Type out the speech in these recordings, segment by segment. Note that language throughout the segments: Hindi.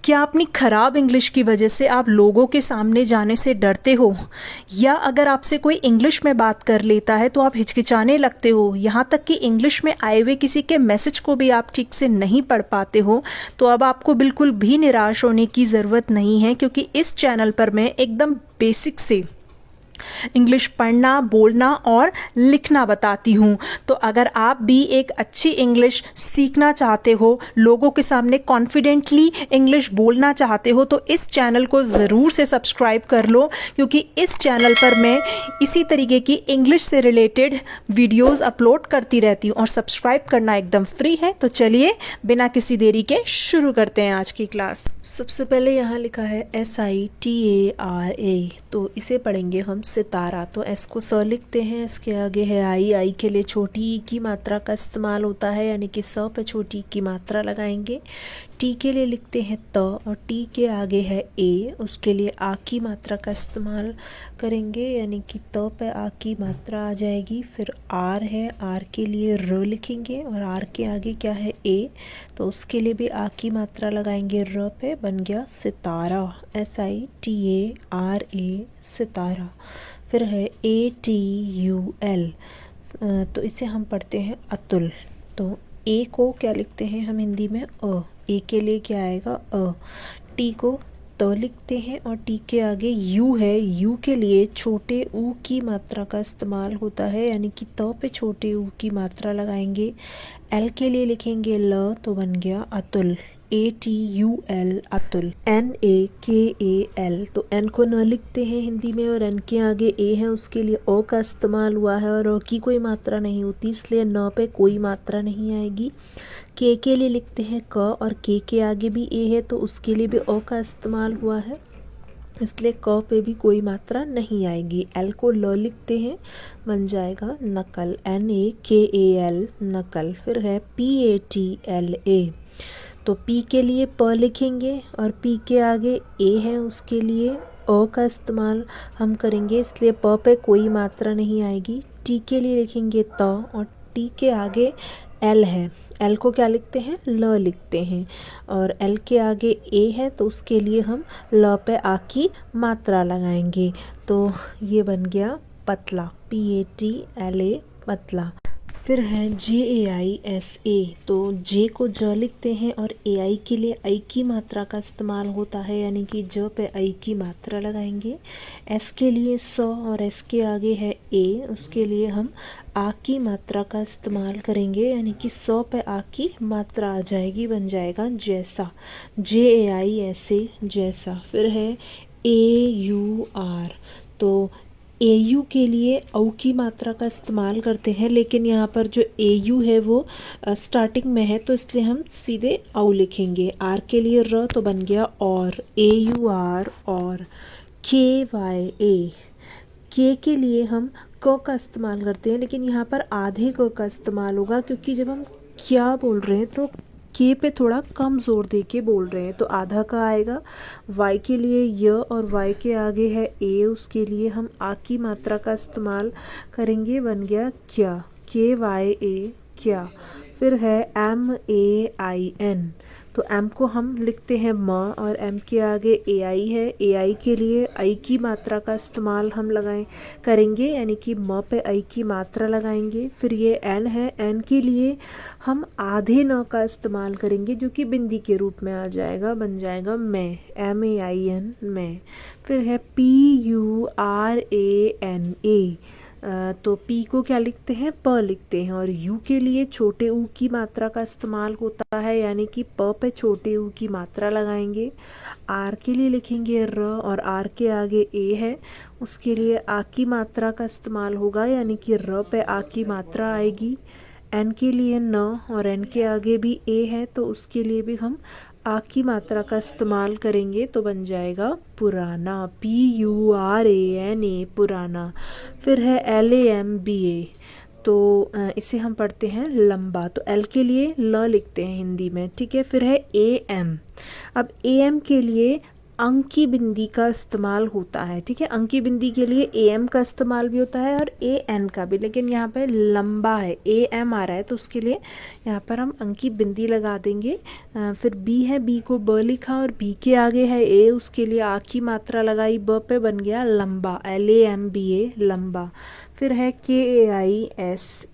क्या अपनी ख़राब इंग्लिश की वजह से आप लोगों के सामने जाने से डरते हो, या अगर आपसे कोई इंग्लिश में बात कर लेता है तो आप हिचकिचाने लगते हो, यहाँ तक कि इंग्लिश में आए हुए किसी के मैसेज को भी आप ठीक से नहीं पढ़ पाते हो, तो अब आपको बिल्कुल भी निराश होने की ज़रूरत नहीं है, क्योंकि इस चैनल पर मैं एकदम बेसिक से इंग्लिश पढ़ना, बोलना और लिखना बताती हूँ। तो अगर आप भी एक अच्छी इंग्लिश सीखना चाहते हो, लोगों के सामने कॉन्फिडेंटली इंग्लिश बोलना चाहते हो, तो इस चैनल को ज़रूर से सब्सक्राइब कर लो, क्योंकि इस चैनल पर मैं इसी तरीके की इंग्लिश से रिलेटेड वीडियोस अपलोड करती रहती हूँ और सब्सक्राइब करना एकदम फ्री है। तो चलिए बिना किसी देरी के शुरू करते हैं आज की क्लास। सबसे पहले यहाँ लिखा है SITARA, तो इसे पढ़ेंगे हम सितारा। तो एस को स लिखते हैं, इसके आगे है आई। आई के लिए छोटी ई की मात्रा का इस्तेमाल होता है, यानी कि स पे छोटी ई की मात्रा लगाएंगे। टी के लिए लिखते हैं त, और टी के आगे है ए, उसके लिए आ की मात्रा का इस्तेमाल करेंगे, यानी कि त पे आ की मात्रा आ जाएगी। फिर आर है, आर के लिए र लिखेंगे, और आर के आगे क्या है ए, तो उसके लिए भी आ की मात्रा लगाएंगे र पे, बन गया सितारा। SITARA, सितारा। फिर है ATUL, तो इसे हम पढ़ते हैं अतुल। तो ए को क्या लिखते हैं हम हिंदी में अ, ए के लिए क्या आएगा अ। टी को त लिखते हैं, और टी के आगे यू है, यू के लिए छोटे ऊ की मात्रा का इस्तेमाल होता है, यानी कि त पे छोटे ऊ की मात्रा लगाएंगे। एल के लिए लिखेंगे ल, तो बन गया अतुल। ATUL, अतुल। NAKAL, तो एन को न लिखते हैं हिंदी में, और एन के आगे ए है, उसके लिए ओ का इस्तेमाल हुआ है, और ओ की कोई मात्रा नहीं होती, इसलिए न पे कोई मात्रा नहीं आएगी। के लिए लिखते हैं क, और के आगे भी ए है, तो उसके लिए भी ओ का इस्तेमाल हुआ है, इसलिए क पे भी कोई मात्रा नहीं आएगी। एल को ल लिखते हैं, बन जाएगा नकल। NAKAL, नकल। फिर है PATLA, तो पी के लिए प लिखेंगे, और पी के आगे ए है, उसके लिए ओ का इस्तेमाल हम करेंगे, इसलिए प पे कोई मात्रा नहीं आएगी। टी के लिए लिखेंगे त, और टी के आगे एल है, एल को क्या लिखते हैं ल लिखते हैं, और एल के आगे ए है, तो उसके लिए हम ल पे आ की मात्रा लगाएंगे। तो ये बन गया पतला, PATLA, पतला। फिर है JAISA, तो जे को ज लिखते हैं, और AI के लिए आई की मात्रा का इस्तेमाल होता है, यानी कि ज पे आई की मात्रा लगाएंगे। एस के लिए स, और एस के आगे है ए, उसके लिए हम आ की मात्रा का इस्तेमाल करेंगे, यानी कि स पे आ की मात्रा आ जाएगी, बन जाएगा जैसा। JAISA, जैसा। फिर है AUR, तो AU के लिए औ की मात्रा का इस्तेमाल करते हैं, लेकिन यहाँ पर जो AU है वो स्टार्टिंग में है, तो इसलिए हम सीधे औ लिखेंगे। आर के लिए र, तो बन गया और, AUR, और। KYA, के लिए हम क का इस्तेमाल करते हैं, लेकिन यहाँ पर आधे क का इस्तेमाल होगा, क्योंकि जब हम क्या बोल रहे हैं तो के पे थोड़ा कम जोर दे के बोल रहे हैं, तो आधा का आएगा। वाई के लिए य, और वाई के आगे है ए, उसके लिए हम आ की मात्रा का इस्तेमाल करेंगे, बन गया क्या, KYA, क्या। फिर है MAIN, तो एम को हम लिखते हैं म, और एम के आगे AI है, AI के लिए आई की मात्रा का इस्तेमाल हम करेंगे, यानी कि म पे आई की मात्रा लगाएंगे। फिर ये एन है, एन के लिए हम आधे न का इस्तेमाल करेंगे, जो कि बिंदी के रूप में आ जाएगा, बन जाएगा मैं, MAIN, मैं। फिर है PURANA, तो पी को क्या लिखते हैं प लिखते हैं, और यू के लिए छोटे ऊ की मात्रा का इस्तेमाल होता है, यानी कि प पे छोटे ऊ की मात्रा लगाएंगे। आर के लिए लिखेंगे र, और आर के आगे ए है, उसके लिए आ की मात्रा का इस्तेमाल होगा, यानी कि र पे आ की मात्रा आएगी। एन के लिए न, और एन के आगे भी ए है, तो उसके लिए भी हम आ की मात्रा का इस्तेमाल करेंगे, तो बन जाएगा पुराना, PURANA, पुराना। फिर है LAMBA, तो इसे हम पढ़ते हैं लंबा, तो एल के लिए ल लिखते हैं हिंदी में, ठीक है। फिर है AM, अब AM के लिए अंकी बिंदी का इस्तेमाल होता है। ठीक है, अंकी बिंदी के लिए एम का इस्तेमाल भी होता है और ए एन का भी, लेकिन यहाँ पे लंबा है, ए एम आ रहा है, तो उसके लिए यहाँ पर हम अंकी बिंदी लगा देंगे। फिर बी है, बी को ब लिखा और बी के आगे है ए, उसके लिए आ की मात्रा लगाई, ब पे बन गया लंबा, LAMBA लंबा। फिर है KAISE,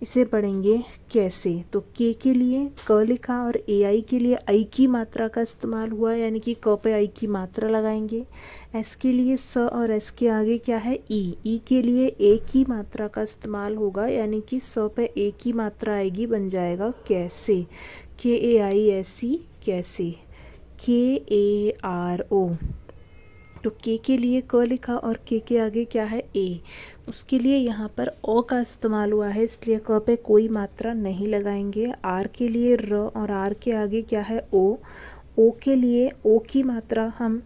इसे पढ़ेंगे कैसे, तो के लिए क लिखा और AI के लिए आई की मात्रा का इस्तेमाल हुआ, यानी कि क पे आई की मात्रा लगाएंगे। एस के लिए स और एस के आगे क्या है ई के लिए ए की मात्रा का इस्तेमाल होगा, यानी कि स पे ए की मात्रा आएगी, बन जाएगा कैसे, KAISE कैसे। KARO, तो के लिए क लिखा और के आगे क्या है ए, उसके लिए यहाँ पर ओ का इस्तेमाल हुआ है, इसलिए क पे कोई मात्रा नहीं लगाएंगे। आर के लिए र और आर के आगे क्या है ओ के लिए ओ की मात्रा हम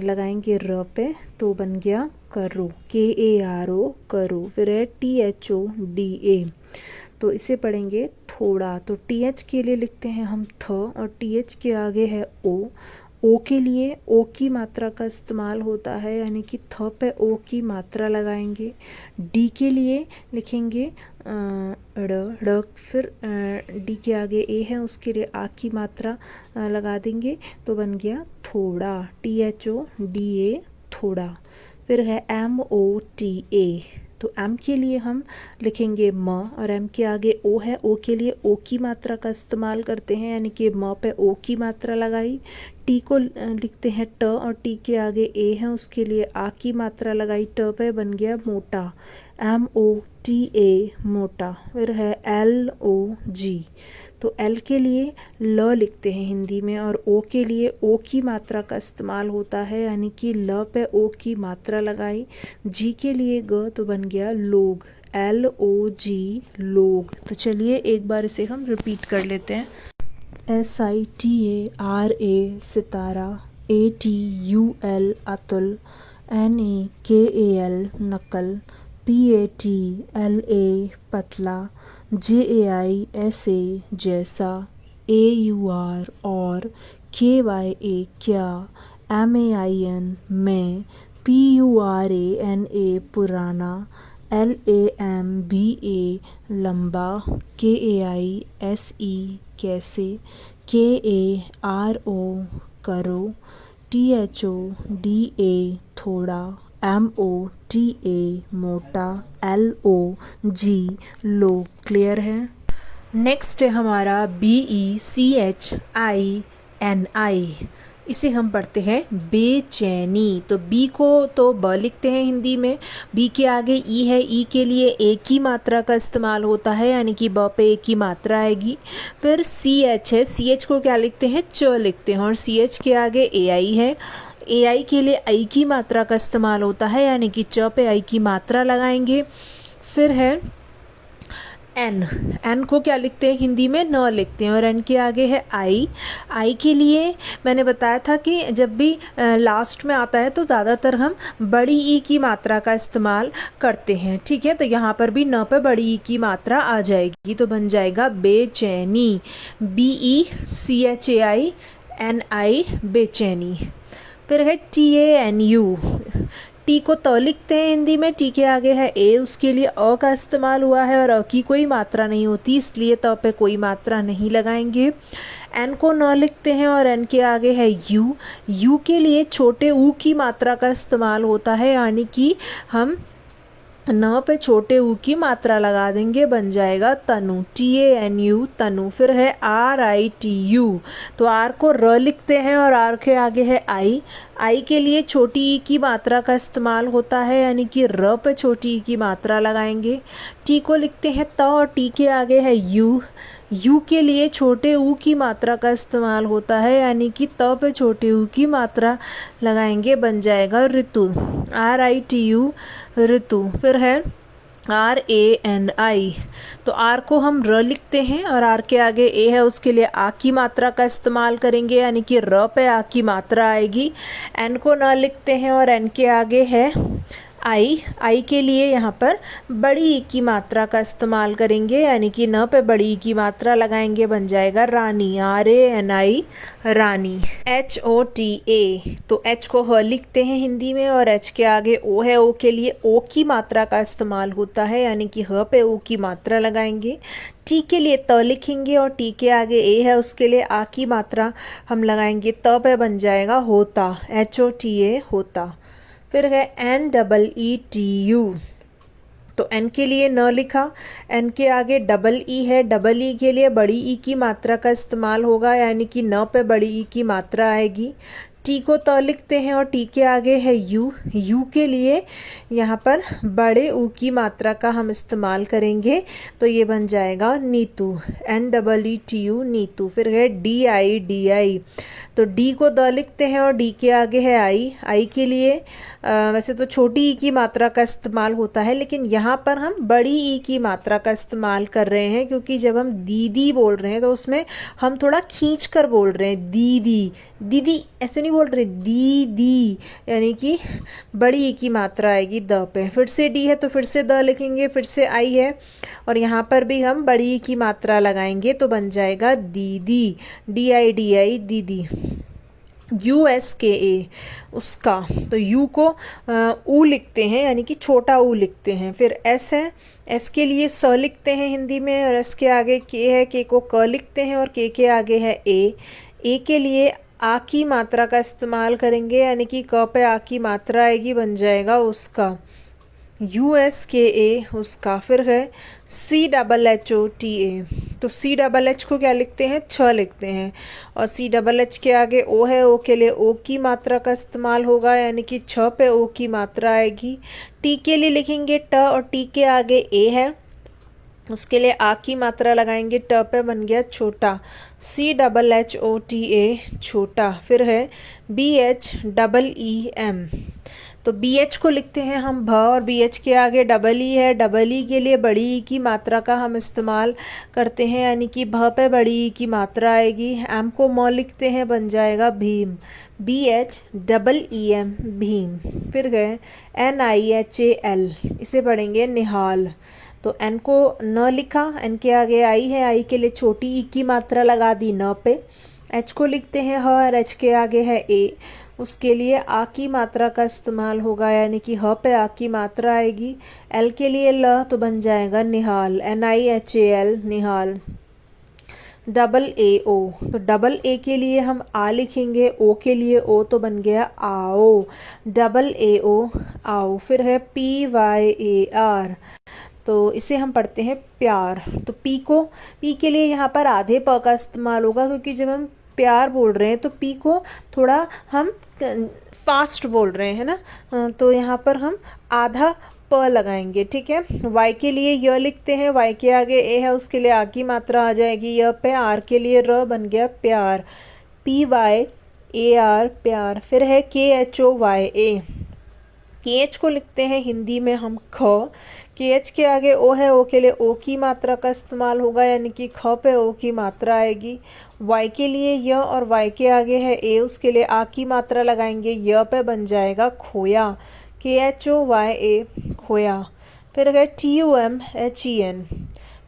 लगाएंगे र पे, तो बन गया करो, KARO करो। फिर है THODA, तो इसे पढ़ेंगे थोड़ा, तो TH के लिए लिखते हैं हम थ और TH के आगे है ओ के लिए ओ की मात्रा का इस्तेमाल होता है, यानी कि थ पे ओ की मात्रा लगाएंगे। डी के लिए लिखेंगे ड़, फिर डी के आगे ए है, उसके लिए आ की मात्रा लगा देंगे, तो बन गया थोड़ा, THODA थोड़ा। फिर है MOTA, तो एम के लिए हम लिखेंगे म और एम के आगे ओ है, ओ के लिए ओ की मात्रा का इस्तेमाल करते हैं, यानी कि म पे ओ की मात्रा लगाई। टी को लिखते हैं ट और टी के आगे ए है, उसके लिए आ की मात्रा लगाई, ट पे बन गया मोटा, MOTA मोटा। फिर है LOG, तो एल के लिए ल लिखते हैं हिंदी में और ओ के लिए ओ की मात्रा का इस्तेमाल होता है, यानी कि ल पे ओ की मात्रा लगाई। जी के लिए ग, तो बन गया लोग, LOG लोग। तो चलिए एक बार इसे हम रिपीट कर लेते हैं। SITARA सितारा, ATUL अतुल, NAKAL नकल, PATLA पतला, JAISA जैसा, AUR और, KYA क्या, MAIN मैं, PURANA पुराना, LAMBA लंबा, KAISE कैसे, KARO करो, THODA थोड़ा, MOTA मोटा, LOG लोग। क्लियर है। नेक्स्ट है हमारा BECHINI, इसे हम पढ़ते हैं बेचैनी। तो बी को तो ब लिखते हैं हिंदी में, बी के आगे ई है, ई के लिए ए की मात्रा का इस्तेमाल होता है, यानी कि ब पे ए की मात्रा आएगी। फिर CH है, CH को क्या लिखते हैं च लिखते हैं और CH के आगे AI है, AI के लिए आई की मात्रा का इस्तेमाल होता है, यानी कि च पे आई की मात्रा लगाएंगे। फिर है एन को क्या लिखते हैं हिंदी में न लिखते हैं और एन के आगे है आई के लिए मैंने बताया था कि जब भी लास्ट में आता है तो ज़्यादातर हम बड़ी ई की मात्रा का इस्तेमाल करते हैं। ठीक है, तो यहाँ पर भी न पे बड़ी ई की मात्रा आ जाएगी, तो बन जाएगा बेचैनी, BECHAINI बेचैनी। फिर है TANU, टी को त लिखते हैं हिंदी में, टी के आगे है ए, उसके लिए अ का इस्तेमाल हुआ है और अ की कोई मात्रा नहीं होती, इसलिए त पे कोई मात्रा नहीं लगाएंगे। एन को न लिखते हैं और एन के आगे है यू के लिए छोटे ऊ की मात्रा का इस्तेमाल होता है, यानी कि हम न पे छोटे ऊ की मात्रा लगा देंगे, बन जाएगा तनु, TANU तनु। फिर है RITU, तो आर को र लिखते हैं और आर के आगे है आई के लिए छोटी ई की मात्रा का इस्तेमाल होता है, यानी कि र पे छोटी ई की मात्रा लगाएंगे। टी को लिखते हैं त और टी के आगे है यू के लिए छोटे ऊ की मात्रा का इस्तेमाल होता है, यानी कि त पे छोटे ऊ की मात्रा लगाएंगे, बन जाएगा ऋतु, RITU ऋतु। फिर है RANI, तो आर को हम र लिखते हैं और आर के आगे ए है, उसके लिए आ की मात्रा का इस्तेमाल करेंगे, यानी कि र पे आ की मात्रा आएगी। एन को न लिखते हैं और एन के आगे है आई के लिए यहाँ पर बड़ी ई की मात्रा का इस्तेमाल करेंगे, यानी कि न पे बड़ी ई की मात्रा लगाएंगे, बन जाएगा रानी, RANI रानी। HOTA, तो H को ह लिखते हैं हिंदी में और H के आगे O है, O के लिए O की मात्रा का इस्तेमाल होता है, यानी कि ह पे O की मात्रा लगाएंगे। टी के लिए त लिखेंगे और टी के आगे ए है, उसके लिए आ की मात्रा हम लगाएंगे, त पे बन जाएगा होता, HOTA होता। फिर है NEETU, तो एन के लिए न लिखा, एन के आगे डबल ई है, डबल ई के लिए बड़ी ई की मात्रा का इस्तेमाल होगा, यानी कि न पे बड़ी ई की मात्रा आएगी। टी को त लिखते हैं और टी के आगे है यू, यू के लिए यहाँ पर बड़े ऊ की मात्रा का हम इस्तेमाल करेंगे, तो ये बन जाएगा नीतू, NEETU नीतू। फिर है DI, तो डी को द लिखते हैं और डी के आगे है आई, आई के लिए वैसे तो छोटी ई की मात्रा का इस्तेमाल होता है, लेकिन यहाँ पर हम बड़ी ई की मात्रा का इस्तेमाल कर रहे हैं, क्योंकि जब हम दीदी बोल रहे हैं तो उसमें हम थोड़ा खींच कर बोल रहे हैं, दीदी, दीदी ऐसे नहीं बोल रहे, दीदी, यानी कि बड़ी ई की मात्रा आएगी द पे। फिर से डी है तो फिर से द लिखेंगे, फिर से आई है और यहाँ पर भी हम बड़ी ई की मात्रा लगाएंगे, तो बन जाएगा दीदी, DI दीदी। USKA उसका, तो यू को ऊ लिखते हैं, यानी कि छोटा ऊ लिखते हैं। फिर एस है, एस के लिए स लिखते हैं हिंदी में और एस के आगे के है, के को क लिखते हैं और के आगे है ए के लिए आ की मात्रा का इस्तेमाल करेंगे, यानी कि क पे आ की मात्रा आएगी, बन जाएगा उसका, USKA उसका। फिर है CHHOTA, तो CHH को क्या लिखते हैं, छ लिखते हैं और CHH के आगे ओ है, ओ के लिए ओ की मात्रा का इस्तेमाल होगा, यानी कि छ पे ओ की मात्रा आएगी। टी के लिए लिखेंगे ट और टी के आगे ए है, उसके लिए आ की मात्रा लगाएंगे, ट पे बन गया छोटा, CHHOTA छोटा। फिर है BHEEM, तो BH को लिखते हैं हम भ और BH के आगे डबल ई है, डबल ई के लिए बड़ी ई की मात्रा का हम इस्तेमाल करते हैं, यानी कि भ पे बड़ी ई की मात्रा आएगी। एम को म लिखते हैं, बन जाएगा भीम, BHEEM भीम। फिर गए NIHAL, इसे पढ़ेंगे निहाल, तो एन को न लिखा, एन के आगे आई है, आई के लिए छोटी ई की मात्रा लगा दी न पे। एच को लिखते हैं ह और एच के आगे है ए, उसके लिए आ की मात्रा का इस्तेमाल होगा, यानी कि ह पे आ की मात्रा आएगी। एल के लिए ल, तो बन जाएगा निहाल, NIHAL निहाल। AO, तो डबल ए के लिए हम आ लिखेंगे, ओ के लिए ओ, तो बन गया आओ, AO आओ। फिर है PYAR, तो इसे हम पढ़ते हैं प्यार, तो पी के लिए यहाँ पर आधे प का इस्तेमाल होगा, क्योंकि जब हम प्यार बोल रहे हैं तो पी को थोड़ा हम फास्ट बोल रहे हैं ना, तो यहाँ पर हम आधा प लगाएंगे, ठीक है। वाई के लिए य लिखते हैं, वाई के आगे ए है, उसके लिए आ की मात्रा आ जाएगी य पे। आर के लिए र, बन गया प्यार, PYAR प्यार। फिर है KHOYA, KH को लिखते हैं हिंदी में हम ख, KH के आगे ओ है, ओ के लिए ओ की मात्रा का इस्तेमाल होगा, यानी कि ख पे ओ की मात्रा आएगी। Y के लिए य और Y के आगे है ए, उसके लिए आ की मात्रा लगाएंगे, य पे बन जाएगा खोया, KHOYA खोया। फिर अगर TUMHEN,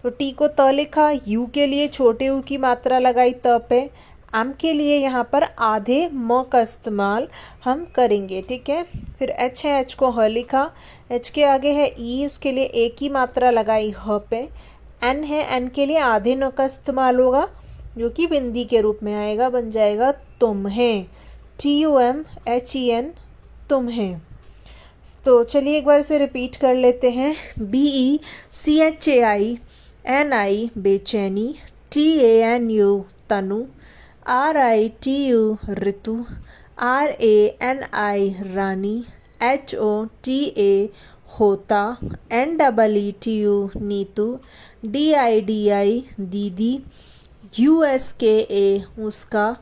तो टी को त लिखा, यू के लिए छोटे ऊ की मात्रा लगाई त पे। एम के लिए यहाँ पर आधे म का इस्तेमाल हम करेंगे, ठीक है। फिर एच है, एच को ह लिखा, एच के आगे है ई, उसके लिए ए की मात्रा लगाई ह पे। एन है, एन के लिए आधे न का इस्तेमाल होगा, जो कि बिंदी के रूप में आएगा, बन जाएगा तुम्हें, TUMHEN तुम्हें। तो चलिए एक बार इसे रिपीट कर लेते हैं। BECHAINI बेचैनी, TANU तनु, RITU ऋतु, RANI रानी, HOTA होता, NEETU नीतू, DIDI दीदी, USKA उसका,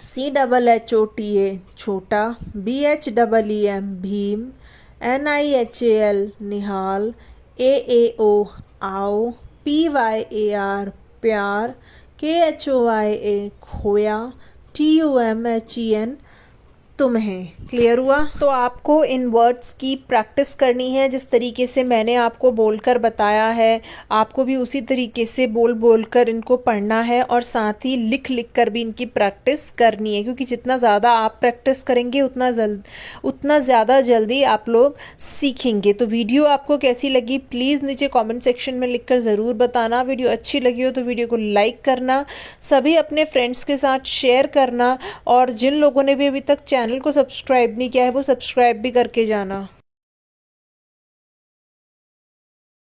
CHHOTA छोटा, BHEEM भीम, NIHAL निहाल, AAO आओ, PYAR प्यार, KHOYA खोया, TUMHEN तुम हैं। क्लियर हुआ? तो आपको इन वर्ड्स की प्रैक्टिस करनी है, जिस तरीके से मैंने आपको बोलकर बताया है आपको भी उसी तरीके से बोल बोल कर इनको पढ़ना है, और साथ ही लिख लिख कर भी इनकी प्रैक्टिस करनी है, क्योंकि जितना ज़्यादा आप प्रैक्टिस करेंगे उतना ज़्यादा जल्दी आप लोग सीखेंगे। तो वीडियो आपको कैसी लगी प्लीज़ नीचे कमेंट सेक्शन में लिखकर ज़रूर बताना। वीडियो अच्छी लगी हो तो वीडियो को लाइक करना, सभी अपने फ्रेंड्स के साथ शेयर करना, और जिन लोगों ने भी अभी तक चैनल को सब्सक्राइब नहीं किया है वो सब्सक्राइब भी करके जाना।